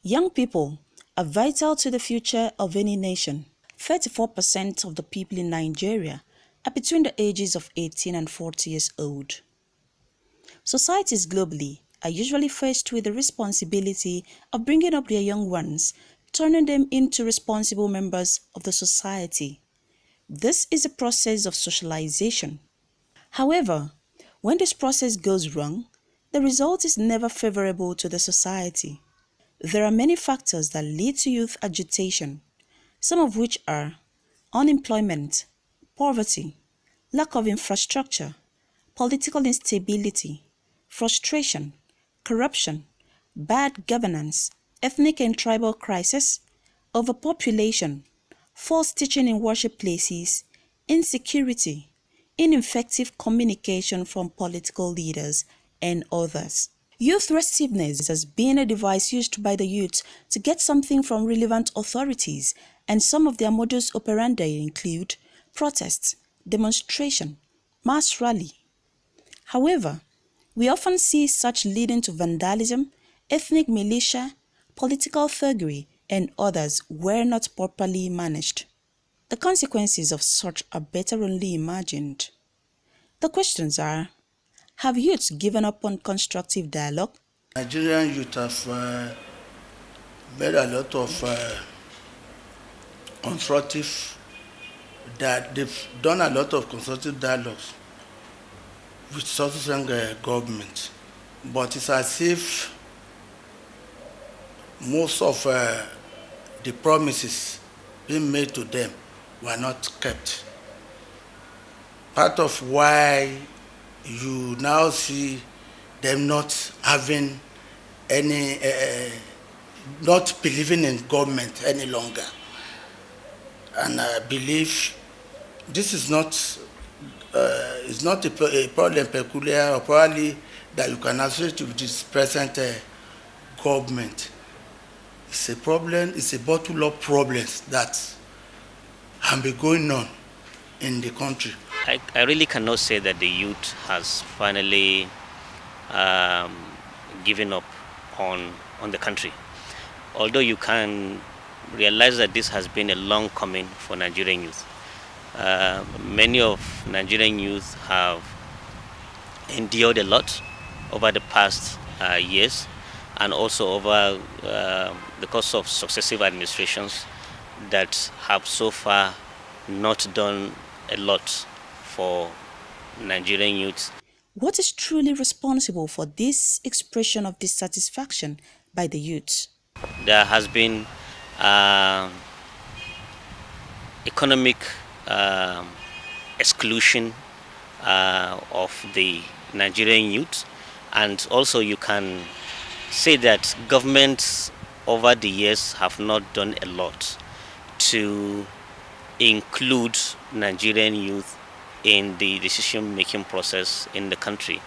Young people are vital to the future of any nation. 34% of the people in Nigeria are between the ages of 18 and 40 years old. Societies globally are usually faced with the responsibility of bringing up their young ones, turning them into responsible members of the society. This is a process of socialization. However, when this process goes wrong, the result is never favorable to the society. There are many factors that lead to youth agitation, some of which are unemployment, poverty, lack of infrastructure, political instability, frustration, corruption, bad governance, ethnic and tribal crisis, overpopulation, false teaching in worship places, insecurity, ineffective communication from political leaders, and others. Youth restiveness has been a device used by the youth to get something from relevant authorities, and some of their modus operandi include protest, demonstration, mass rally. However, we often see such leading to vandalism, ethnic militia, political thuggery, and others were not properly managed. The consequences of such are better only imagined. The questions are: have youths given up on constructive dialogue? Nigerian youth have made a lot of constructive, that they've done a lot of constructive dialogues with subsequent government, but it's as if most of the promises being made to them were not kept. Part of why you now see them not having any, not believing in government any longer. And I believe this is not, it's not a problem peculiar or probably that you can associate with this present government. It's a problem, it's a bottle of problems that have been going on in the country. I really cannot say that the youth has finally given up on the country. Although you can realize that this has been a long coming for Nigerian youth. Many of Nigerian youth have endured a lot over the past years, and also over the course of successive administrations that have so far not done a lot for Nigerian youth. What is truly responsible for this expression of dissatisfaction by the youth? There has been economic exclusion of the Nigerian youth, and also you can say that governments over the years have not done a lot to include Nigerian youth in the decision-making process in the country.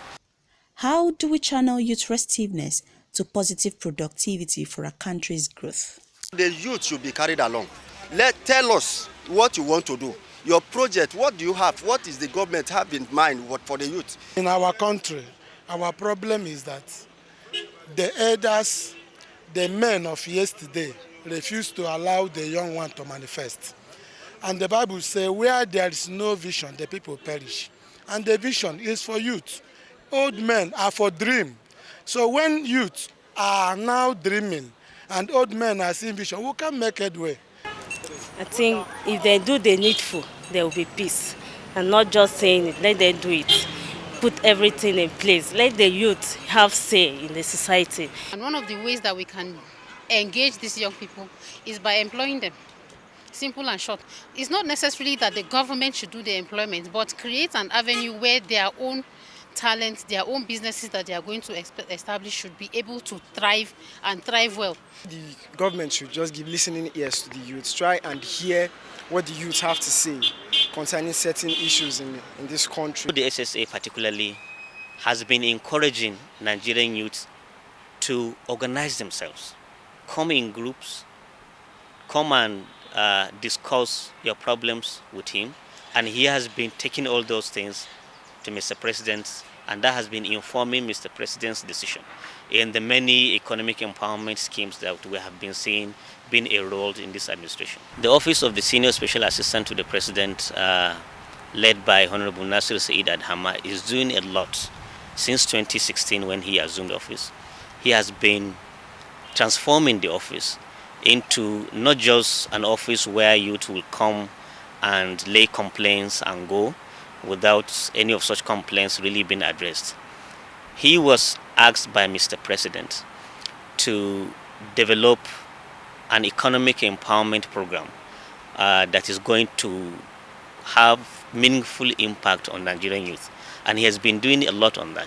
How do we channel youth restiveness to positive productivity for our country's growth? The youth should be carried along. Tell us what you want to do. Your project, what do you have? What is the government have in mind for the youth? In our country, our problem is that the elders, the men of yesterday, refuse to allow the young one to manifest. And the Bible says, where there is no vision, the people perish. And the vision is for youth. Old men are for dream. So when youth are now dreaming and old men are seeing vision, we can make headway. I think if they do the needful, there will be peace. And not just saying it, let them do it. Put everything in place. Let the youth have say in the society. And one of the ways that we can engage these young people is by employing them. Simple and short. It's not necessarily that the government should do the employment, but create an avenue where their own talents, their own businesses that they are going to establish should be able to thrive and thrive well. The government should just give listening ears to the youth, try and hear what the youth have to say concerning certain issues in this country. The SSA particularly has been encouraging Nigerian youth to organize themselves, come in groups, come and discuss your problems with him, and he has been taking all those things to Mr. President, and that has been informing Mr. President's decision. in the many economic empowerment schemes that we have been seeing being enrolled in this administration. The Office of the Senior Special Assistant to the President, led by Honorable Nasir Said Adhama, is doing a lot since 2016 when he assumed office. He has been transforming the office into not just an office where youth will come and lay complaints and go without any of such complaints really being addressed. He was asked by Mr. President to develop an economic empowerment program that is going to have meaningful impact on Nigerian youth. And he has been doing a lot on that.